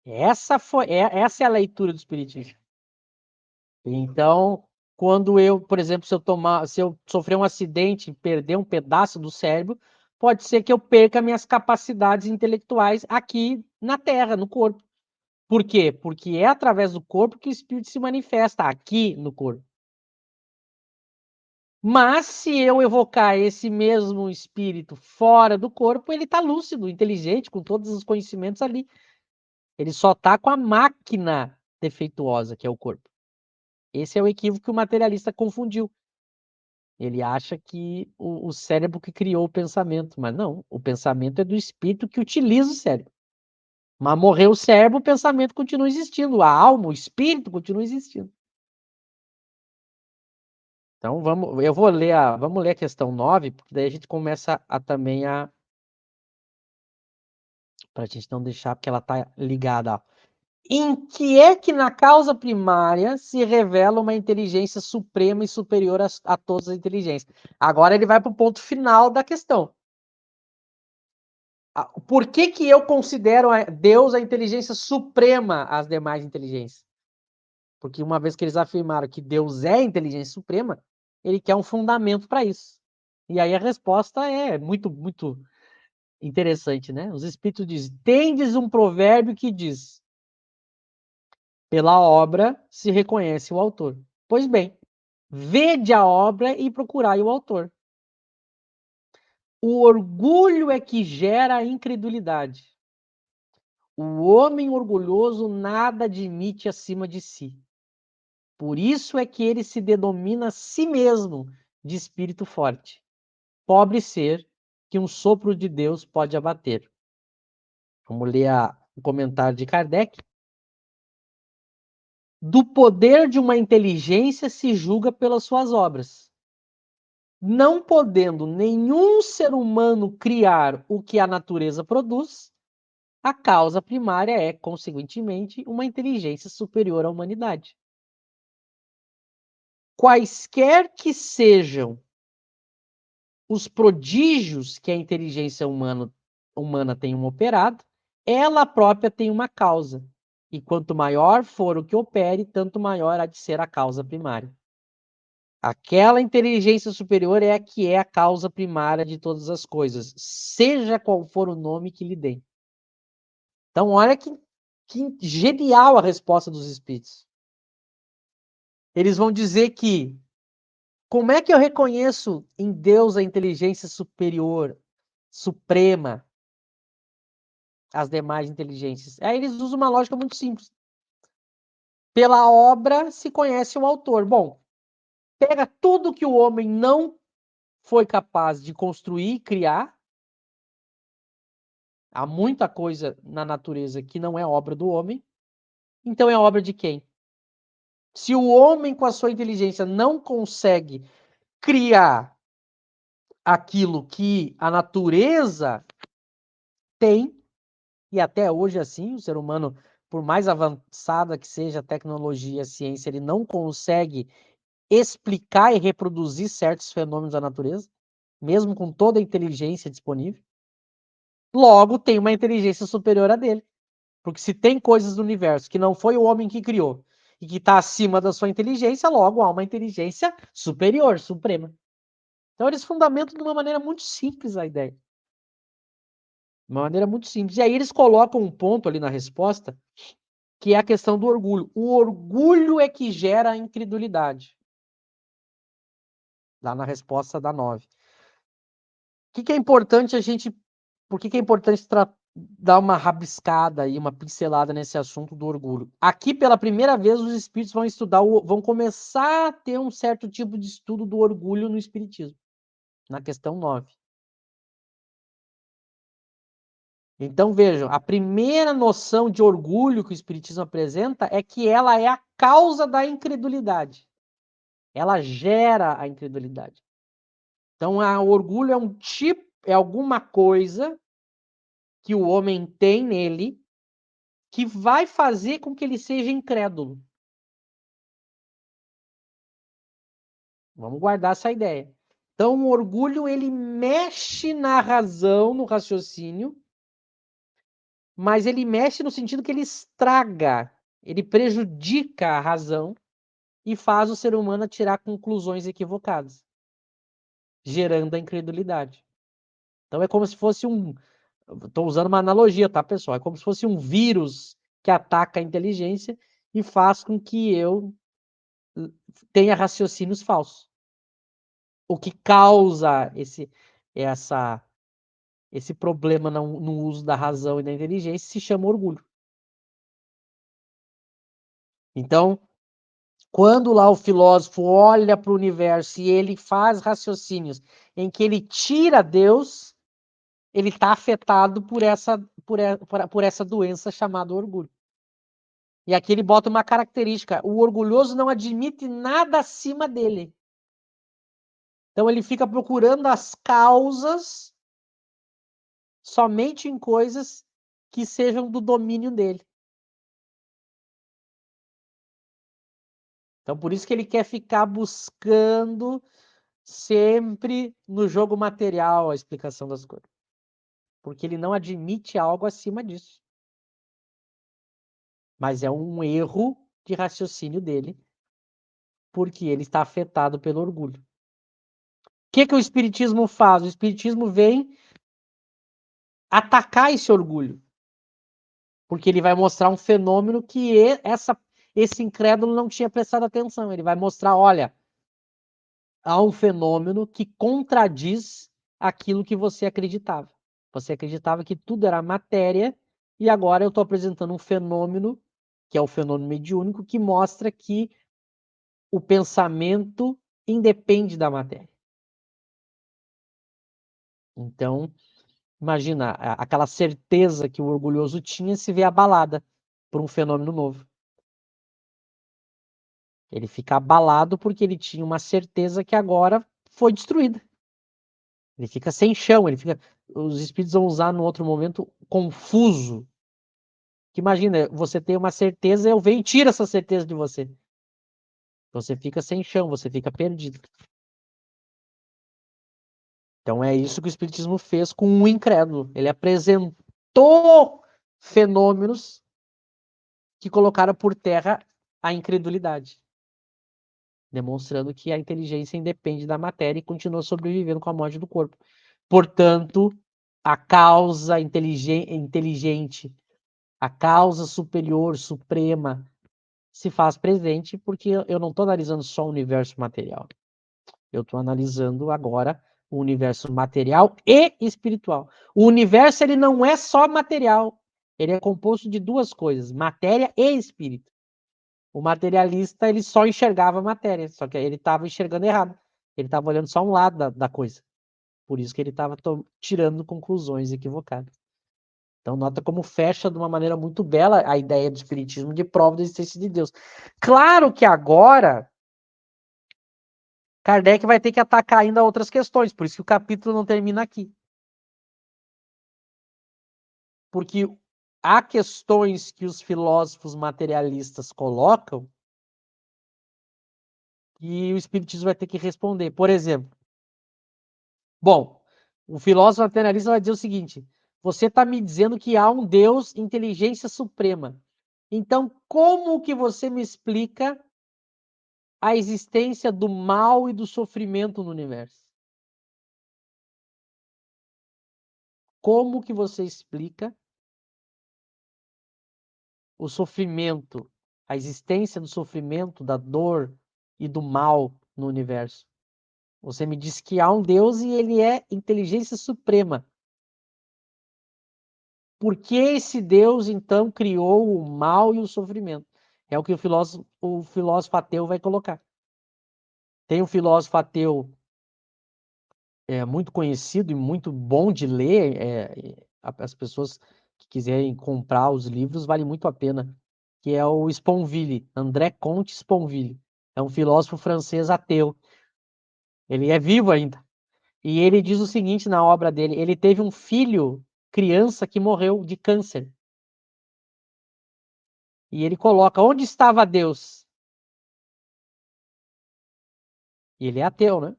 Essa é a leitura do Espiritismo. Então, quando eu, por exemplo, se eu sofrer um acidente e perder um pedaço do cérebro, pode ser que eu perca minhas capacidades intelectuais aqui na Terra, no corpo. Por quê? Porque é através do corpo que o espírito se manifesta aqui no corpo. Mas se eu evocar esse mesmo espírito fora do corpo, ele está lúcido, inteligente, com todos os conhecimentos ali. Ele só está com a máquina defeituosa, que é o corpo. Esse é o equívoco que o materialista confundiu. Ele acha que o cérebro que criou o pensamento, mas não, o pensamento é do espírito que utiliza o cérebro. Mas morreu o cérebro, o pensamento continua existindo, a alma, o espírito continua existindo. Então vamos ler a questão 9, porque daí a gente começa a também para a gente não deixar, porque ela está ligada. Ó. Em que é que na causa primária se revela uma inteligência suprema e superior a todas as inteligências? Agora ele vai para o ponto final da questão. Por que que eu considero Deus a inteligência suprema às demais inteligências? Porque uma vez que eles afirmaram que Deus é a inteligência suprema, ele quer um fundamento para isso. E aí a resposta é muito interessante, né? Os espíritos dizem: tendes um provérbio que diz: pela obra se reconhece o autor. Pois bem, vede a obra e procurai o autor. O orgulho é que gera a incredulidade. O homem orgulhoso nada admite acima de si. Por isso é que ele se denomina a si mesmo de espírito forte. Pobre ser que um sopro de Deus pode abater. Vamos ler o comentário de Kardec. Do poder de uma inteligência se julga pelas suas obras. Não podendo nenhum ser humano criar o que a natureza produz, a causa primária é, consequentemente, uma inteligência superior à humanidade. Quaisquer que sejam os prodígios que a inteligência humana tem operado, ela própria tem uma causa. E quanto maior for o que opere, tanto maior há de ser a causa primária. Aquela inteligência superior é a que é a causa primária de todas as coisas, seja qual for o nome que lhe dê. Então, olha que genial a resposta dos espíritos. Eles vão dizer que como é que eu reconheço em Deus a inteligência superior, suprema, às demais inteligências? Aí eles usam uma lógica muito simples. Pela obra se conhece o autor. Bom, pega tudo que o homem não foi capaz de construir e criar. Há muita coisa na natureza que não é obra do homem. Então é obra de quem? Se o homem, com a sua inteligência, não consegue criar aquilo que a natureza tem, e até hoje assim, o ser humano, por mais avançada que seja a tecnologia, a ciência, ele não consegue explicar e reproduzir certos fenômenos da natureza, mesmo com toda a inteligência disponível. Logo, tem uma inteligência superior a dele. Porque se tem coisas no universo que não foi o homem que criou e que está acima da sua inteligência, logo há uma inteligência superior, suprema. Então eles fundamentam de uma maneira muito simples a ideia. De uma maneira muito simples. E aí eles colocam um ponto ali na resposta, que é a questão do orgulho. O orgulho é que gera a incredulidade. Lá na resposta da 9. O que é importante a gente. Por que é importante dar uma rabiscada e uma pincelada nesse assunto do orgulho? Aqui, pela primeira vez, os espíritos vão estudar, vão começar a ter um certo tipo de estudo do orgulho no espiritismo, na questão 9. Então, vejam, a primeira noção de orgulho que o espiritismo apresenta é que ela é a causa da incredulidade. Ela gera a incredulidade. Então, o orgulho é um tipo, é alguma coisa que o homem tem nele que vai fazer com que ele seja incrédulo. Vamos guardar essa ideia. Então, o orgulho, ele mexe na razão, no raciocínio, mas ele mexe no sentido que ele estraga, ele prejudica a razão e faz o ser humano tirar conclusões equivocadas, gerando a incredulidade. Então é como se fosse estou usando uma analogia, tá, pessoal? É como se fosse um vírus que ataca a inteligência e faz com que eu tenha raciocínios falsos. O que causa essa, esse problema no uso da razão e da inteligência se chama orgulho. Então, quando lá o filósofo olha para o universo e ele faz raciocínios em que ele tira Deus, ele está afetado por essa doença chamada orgulho. E aqui ele bota uma característica: o orgulhoso não admite nada acima dele. Então ele fica procurando as causas somente em coisas que sejam do domínio dele. Então por isso que ele quer ficar buscando sempre no jogo material a explicação das coisas. Porque ele não admite algo acima disso. Mas é um erro de raciocínio dele, porque ele está afetado pelo orgulho. O que o Espiritismo faz? O Espiritismo vem atacar esse orgulho. Porque ele vai mostrar um fenômeno que esse incrédulo não tinha prestado atenção. Ele vai mostrar, olha, há um fenômeno que contradiz aquilo que você acreditava. Você acreditava que tudo era matéria, e agora eu estou apresentando um fenômeno, que é o fenômeno mediúnico, que mostra que o pensamento independe da matéria. Então, imagina, aquela certeza que o orgulhoso tinha se vê abalada por um fenômeno novo. Ele fica abalado porque ele tinha uma certeza que agora foi destruída. Ele fica sem chão, os espíritos vão usar no outro momento confuso. Que imagina, você tem uma certeza, eu venho e tiro essa certeza de você. Você fica sem chão, você fica perdido. Então é isso que o Espiritismo fez com o incrédulo. Ele apresentou fenômenos que colocaram por terra a incredulidade, demonstrando que a inteligência independe da matéria e continua sobrevivendo com a morte do corpo. Portanto, a causa inteligente, a causa superior, suprema, se faz presente porque eu não estou analisando só o universo material. Eu estou analisando agora o universo material e espiritual. O universo ele não é só material, ele é composto de duas coisas, matéria e espírito. O materialista ele só enxergava a matéria, só que ele estava enxergando errado. Ele estava olhando só um lado da coisa. Por isso que ele estava tirando conclusões equivocadas. Então, nota como fecha de uma maneira muito bela a ideia do espiritismo de prova da existência de Deus. Claro que agora Kardec vai ter que atacar ainda outras questões, por isso que o capítulo não termina aqui. Porque há questões que os filósofos materialistas colocam e o espiritismo vai ter que responder. Por exemplo, bom, o filósofo materialista vai dizer o seguinte: você está me dizendo que há um Deus, inteligência suprema. Então, como que você me explica a existência do mal e do sofrimento no universo? Como que você explica o sofrimento, a existência do sofrimento, da dor e do mal no universo? Você me diz que há um Deus e ele é inteligência suprema. Por que esse Deus, então, criou o mal e o sofrimento? É o que o filósofo ateu vai colocar. Tem um filósofo ateu muito conhecido e muito bom de ler. As pessoas que quiserem comprar os livros, vale muito a pena. Que é o Sponville, André Comte Sponville. É um filósofo francês ateu. Ele é vivo ainda. E ele diz o seguinte na obra dele: ele teve um filho, criança, que morreu de câncer. E ele coloca: onde estava Deus? E ele é ateu, né?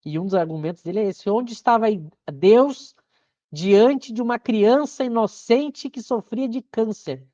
E um dos argumentos dele é esse: onde estava Deus diante de uma criança inocente que sofria de câncer.